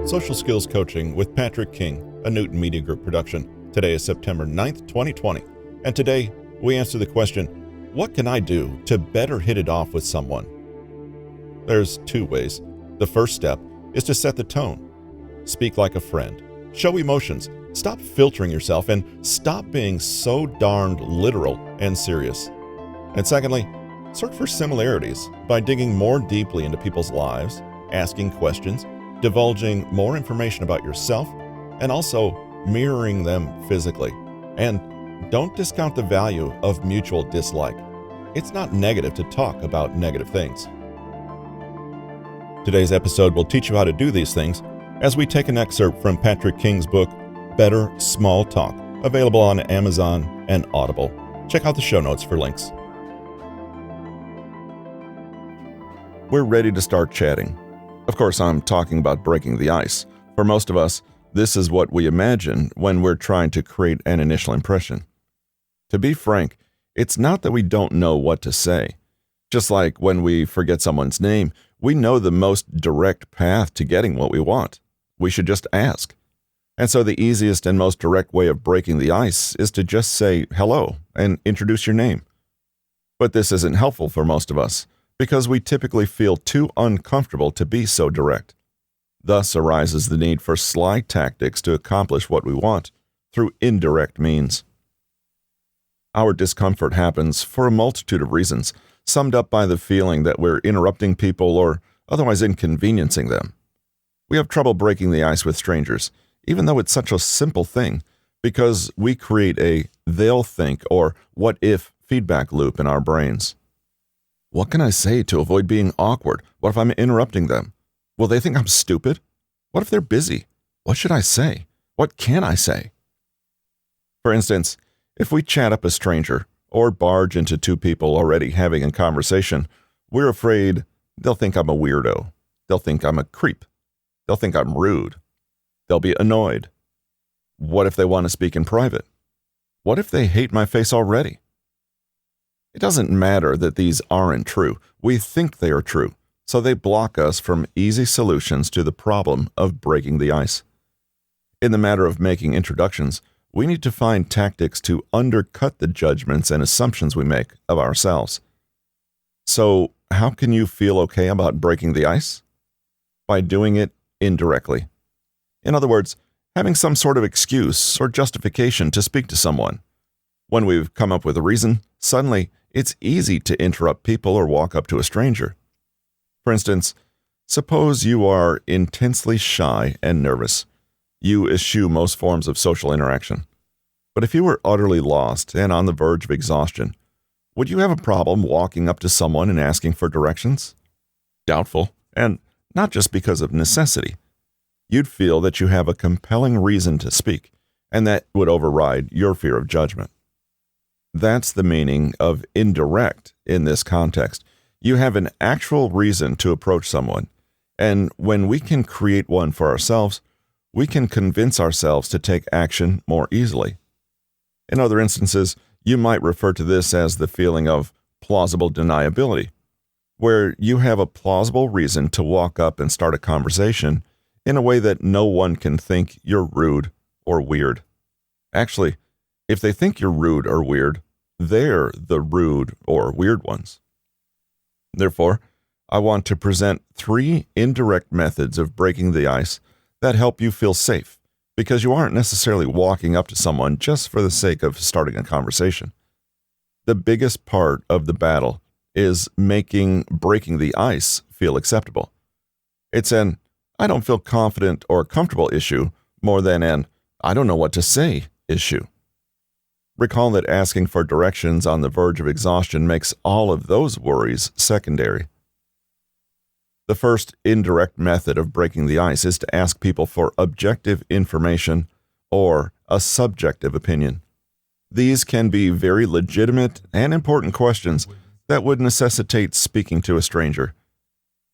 Social Skills Coaching with Patrick King, a Newton Media Group production. Today is September 9th, 2020, and today we answer the question, what can I do to better hit it off with someone? There's two ways. The first step is to set the tone. Speak like a friend. Show emotions. Stop filtering yourself and stop being so darned literal and serious. And secondly, search for similarities by digging more deeply into people's lives, asking questions, divulging more information about yourself, and also mirroring them physically. And don't discount the value of mutual dislike. It's not negative to talk about negative things. Today's episode will teach you how to do these things as we take an excerpt from Patrick King's book, Better Small Talk, available on Amazon and Audible. Check out the show notes for links. We're ready to start chatting. Of course, I'm talking about breaking the ice. For most of us, this is what we imagine when we're trying to create an initial impression. To be frank, it's not that we don't know what to say. Just like when we forget someone's name, we know the most direct path to getting what we want. We should just ask. And so the easiest and most direct way of breaking the ice is to just say hello and introduce your name. But this isn't helpful for most of us, because we typically feel too uncomfortable to be so direct. Thus arises the need for sly tactics to accomplish what we want through indirect means. Our discomfort happens for a multitude of reasons, summed up by the feeling that we're interrupting people or otherwise inconveniencing them. We have trouble breaking the ice with strangers, even though it's such a simple thing, because we create a they'll think or what if feedback loop in our brains. What can I say to avoid being awkward? What if I'm interrupting them? Will they think I'm stupid? What if they're busy? What should I say? What can I say? For instance, if we chat up a stranger or barge into two people already having a conversation, we're afraid they'll think I'm a weirdo. They'll think I'm a creep. They'll think I'm rude. They'll be annoyed. What if they want to speak in private? What if they hate my face already? It doesn't matter that these aren't true. We think they are true, so they block us from easy solutions to the problem of breaking the ice. In the matter of making introductions, we need to find tactics to undercut the judgments and assumptions we make of ourselves. So, how can you feel okay about breaking the ice? By doing it indirectly. In other words, having some sort of excuse or justification to speak to someone. When we've come up with a reason, suddenly it's easy to interrupt people or walk up to a stranger. For instance, suppose you are intensely shy and nervous. You eschew most forms of social interaction. But if you were utterly lost and on the verge of exhaustion, would you have a problem walking up to someone and asking for directions? Doubtful, and not just because of necessity. You'd feel that you have a compelling reason to speak, and that would override your fear of judgment. That's the meaning of indirect in this context. You have an actual reason to approach someone, and when we can create one for ourselves, we can convince ourselves to take action more easily. In other instances, you might refer to this as the feeling of plausible deniability, where you have a plausible reason to walk up and start a conversation in a way that no one can think you're rude or weird. Actually, if they think you're rude or weird, they're the rude or weird ones. Therefore, I want to present 3 indirect methods of breaking the ice that help you feel safe, because you aren't necessarily walking up to someone just for the sake of starting a conversation. The biggest part of the battle is making breaking the ice feel acceptable. It's an I don't feel confident or comfortable issue more than an I don't know what to say issue. Recall that asking for directions on the verge of exhaustion makes all of those worries secondary. The first indirect method of breaking the ice is to ask people for objective information or a subjective opinion. These can be very legitimate and important questions that would necessitate speaking to a stranger.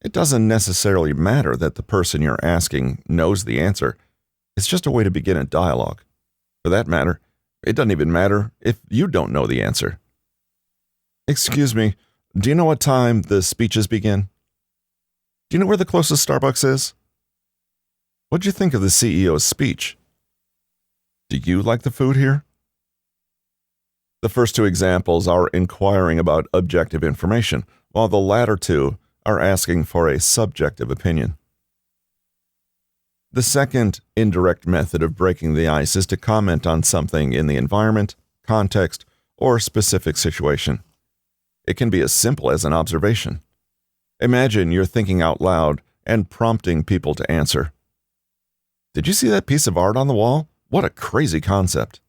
It doesn't necessarily matter that the person you're asking knows the answer. It's just a way to begin a dialogue. For that matter, it doesn't even matter if you don't know the answer. Excuse me, do you know what time the speeches begin? Do you know where the closest Starbucks is? What'd you think of the CEO's speech? Do you like the food here? The first two examples are inquiring about objective information, while the latter two are asking for a subjective opinion. The second indirect method of breaking the ice is to comment on something in the environment, context, or specific situation. It can be as simple as an observation. Imagine you're thinking out loud and prompting people to answer. Did you see that piece of art on the wall? What a crazy concept.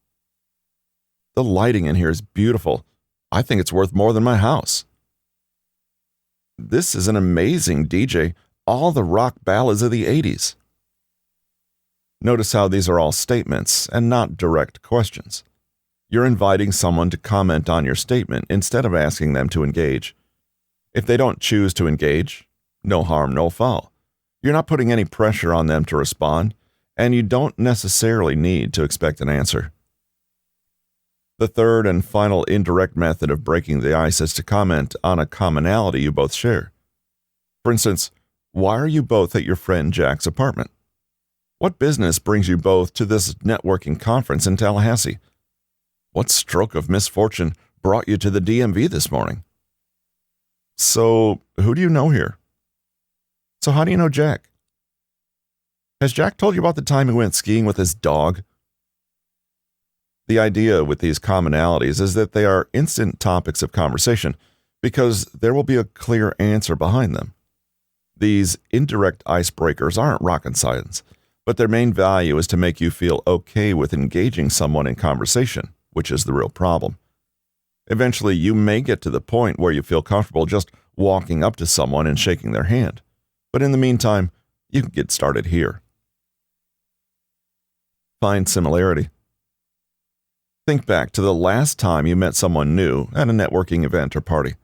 The lighting in here is beautiful. I think it's worth more than my house. This is an amazing DJ, all the rock ballads of the 80s. Notice how these are all statements and not direct questions. You're inviting someone to comment on your statement instead of asking them to engage. If they don't choose to engage, no harm, no foul. You're not putting any pressure on them to respond, and you don't necessarily need to expect an answer. The third and final indirect method of breaking the ice is to comment on a commonality you both share. For instance, why are you both at your friend Jack's apartment? What business brings you both to this networking conference in Tallahassee? What stroke of misfortune brought you to the DMV this morning? So, who do you know here? So how do you know Jack? Has Jack told you about the time he went skiing with his dog? The idea with these commonalities is that they are instant topics of conversation because there will be a clear answer behind them. These indirect icebreakers aren't rocket science, but their main value is to make you feel okay with engaging someone in conversation, which is the real problem. Eventually, you may get to the point where you feel comfortable just walking up to someone and shaking their hand. But in the meantime, you can get started here. Find similarity. Think back to the last time you met someone new at a networking event or party.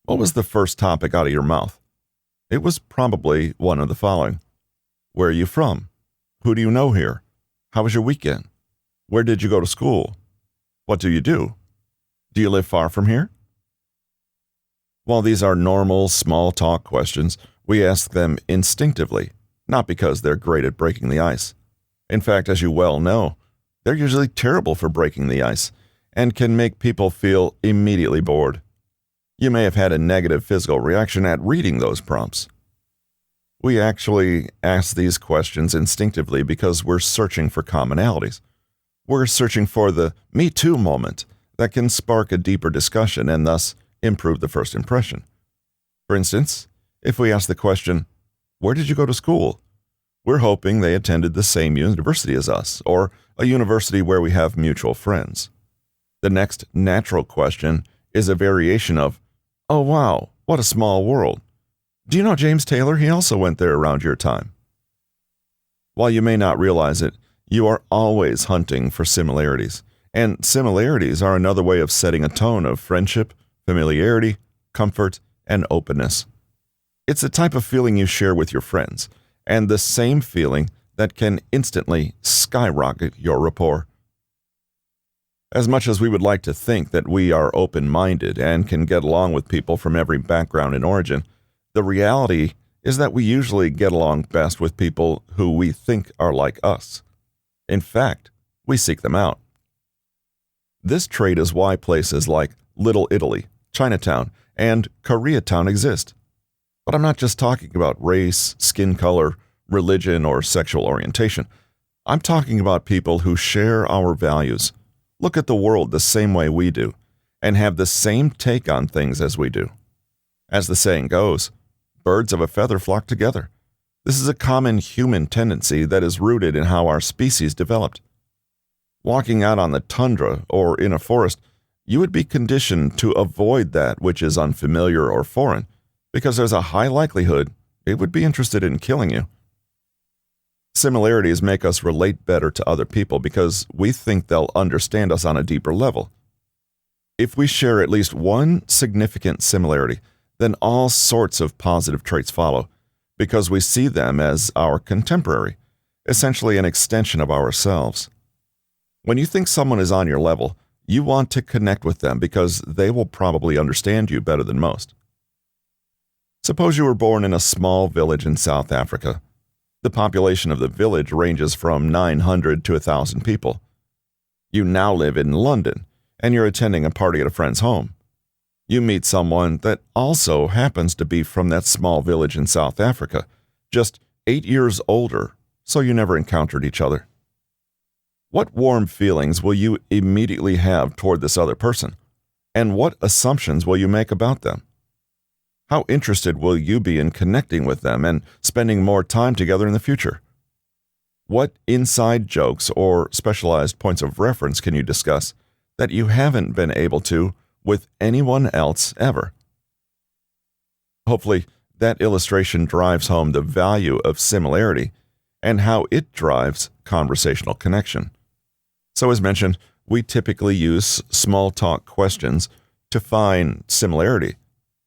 What was the first topic out of your mouth? It was probably one of the following. Where are you from? Who do you know here? How was your weekend? Where did you go to school? What do you do? Do you live far from here? While these are normal, small talk questions, we ask them instinctively, not because they're great at breaking the ice. In fact, as you well know, they're usually terrible for breaking the ice and can make people feel immediately bored. You may have had a negative physical reaction at reading those prompts. We actually ask these questions instinctively because we're searching for commonalities. We're searching for the me too moment that can spark a deeper discussion and thus improve the first impression. For instance, if we ask the question, where did you go to school? We're hoping they attended the same university as us, or a university where we have mutual friends. The next natural question is a variation of, oh wow, what a small world. Do you know James Taylor? He also went there around your time. While you may not realize it, you are always hunting for similarities, and similarities are another way of setting a tone of friendship, familiarity, comfort, and openness. It's the type of feeling you share with your friends, and the same feeling that can instantly skyrocket your rapport. As much as we would like to think that we are open-minded and can get along with people from every background and origin, the reality is that we usually get along best with people who we think are like us. In fact, we seek them out. This trait is why places like Little Italy, Chinatown, and Koreatown exist. But I'm not just talking about race, skin color, religion, or sexual orientation. I'm talking about people who share our values, look at the world the same way we do, and have the same take on things as we do. As the saying goes, birds of a feather flock together. This is a common human tendency that is rooted in how our species developed. Walking out on the tundra or in a forest, you would be conditioned to avoid that which is unfamiliar or foreign, because there's a high likelihood it would be interested in killing you. Similarities make us relate better to other people because we think they'll understand us on a deeper level. If we share at least one significant similarity, then all sorts of positive traits follow, because we see them as our contemporary, essentially an extension of ourselves. When you think someone is on your level, you want to connect with them because they will probably understand you better than most. Suppose you were born in a small village in South Africa. The population of the village ranges from 900 to 1,000 people. You now live in London, and you're attending a party at a friend's home. You meet someone that also happens to be from that small village in South Africa, just 8 years older, so you never encountered each other. What warm feelings will you immediately have toward this other person? And what assumptions will you make about them? How interested will you be in connecting with them and spending more time together in the future? What inside jokes or specialized points of reference can you discuss that you haven't been able to with anyone else ever? Hopefully, that illustration drives home the value of similarity and how it drives conversational connection. So as mentioned, we typically use small talk questions to find similarity,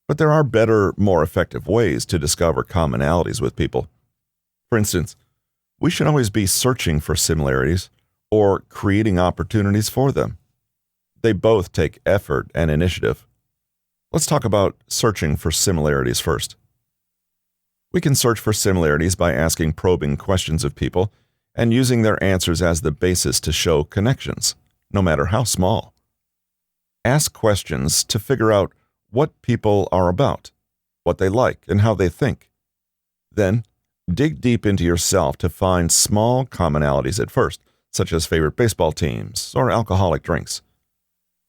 but there are better, more effective ways to discover commonalities with people. For instance, we should always be searching for similarities or creating opportunities for them. They both take effort and initiative. Let's talk about searching for similarities first. We can search for similarities by asking probing questions of people and using their answers as the basis to show connections, no matter how small. Ask questions to figure out what people are about, what they like, and how they think. Then, dig deep into yourself to find small commonalities at first, such as favorite baseball teams or alcoholic drinks.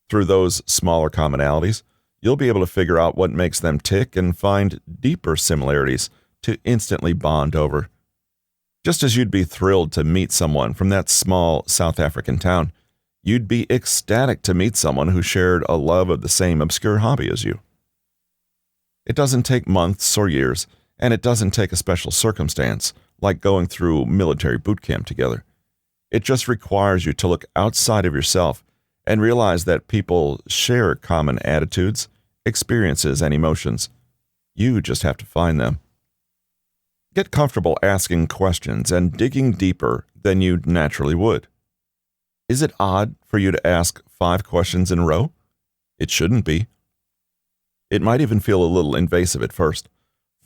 Through those smaller commonalities, you'll be able to figure out what makes them tick and find deeper similarities to instantly bond over. Just as you'd be thrilled to meet someone from that small South African town, you'd be ecstatic to meet someone who shared a love of the same obscure hobby as you. It doesn't take months or years, and it doesn't take a special circumstance, like going through military boot camp together. It just requires you to look outside of yourself and realize that people share common attitudes, experiences, and emotions. You just have to find them. Get comfortable asking questions and digging deeper than you naturally would. Is it odd for you to ask 5 questions in a row? It shouldn't be. It might even feel a little invasive at first.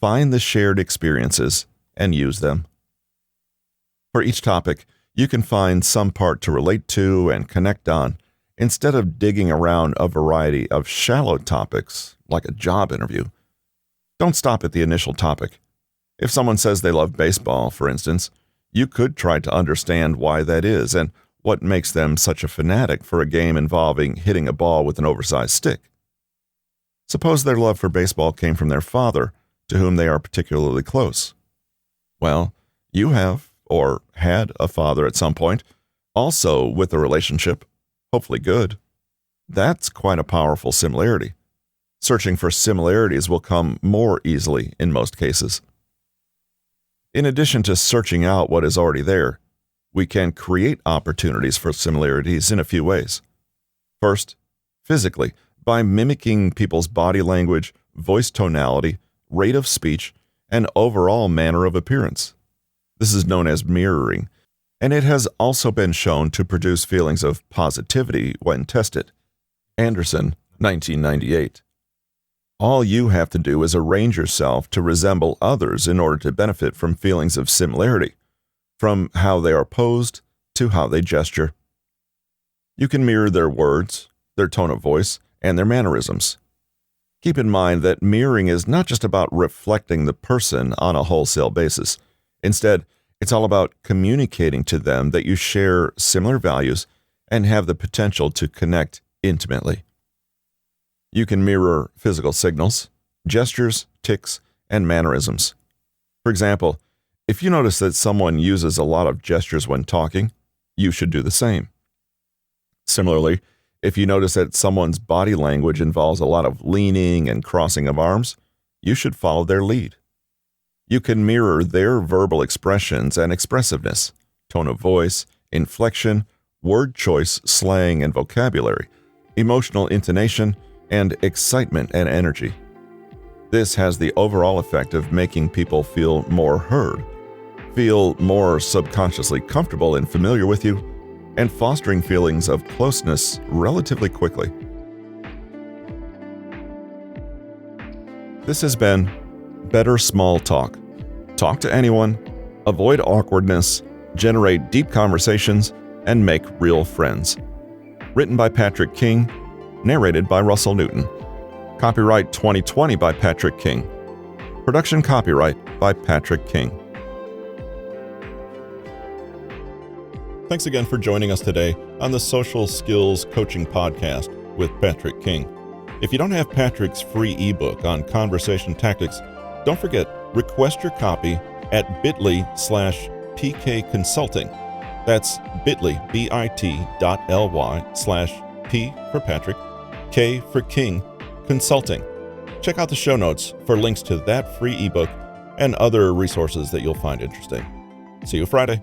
Find the shared experiences and use them. For each topic, you can find some part to relate to and connect on, instead of digging around a variety of shallow topics, like a job interview. Don't stop at the initial topic. If someone says they love baseball, for instance, you could try to understand why that is and what makes them such a fanatic for a game involving hitting a ball with an oversized stick. Suppose their love for baseball came from their father, to whom they are particularly close. Well, you have, or had, a father at some point, also with a relationship, hopefully good. That's quite a powerful similarity. Searching for similarities will come more easily in most cases. In addition to searching out what is already there, we can create opportunities for similarities in a few ways. First, physically, by mimicking people's body language, voice tonality, rate of speech, and overall manner of appearance. This is known as mirroring, and it has also been shown to produce feelings of positivity when tested. Anderson, 1998. All you have to do is arrange yourself to resemble others in order to benefit from feelings of similarity, from how they are posed to how they gesture. You can mirror their words, their tone of voice, and their mannerisms. Keep in mind that mirroring is not just about reflecting the person on a wholesale basis. Instead, it's all about communicating to them that you share similar values and have the potential to connect intimately. You can mirror physical signals, gestures, tics, and mannerisms. For example, if you notice that someone uses a lot of gestures when talking, you should do the same. Similarly, if you notice that someone's body language involves a lot of leaning and crossing of arms, you should follow their lead. You can mirror their verbal expressions and expressiveness, tone of voice, inflection, word choice, slang and vocabulary, emotional intonation, and excitement and energy. This has the overall effect of making people feel more heard, feel more subconsciously comfortable and familiar with you, and fostering feelings of closeness relatively quickly. This has been Better Small Talk. Talk to anyone, avoid awkwardness, generate deep conversations, and make real friends. Written by Patrick King, narrated by Russell Newton. Copyright 2020 by Patrick King. Production copyright by Patrick King. Thanks again for joining us today on the Social Skills Coaching Podcast with Patrick King. If you don't have Patrick's free ebook on conversation tactics, don't forget, request your copy at bit.ly/PK Consulting. That's bit.ly, bit.ly/P for Patrick, K for King, Consulting. Check out the show notes for links to that free ebook and other resources that you'll find interesting. See you Friday.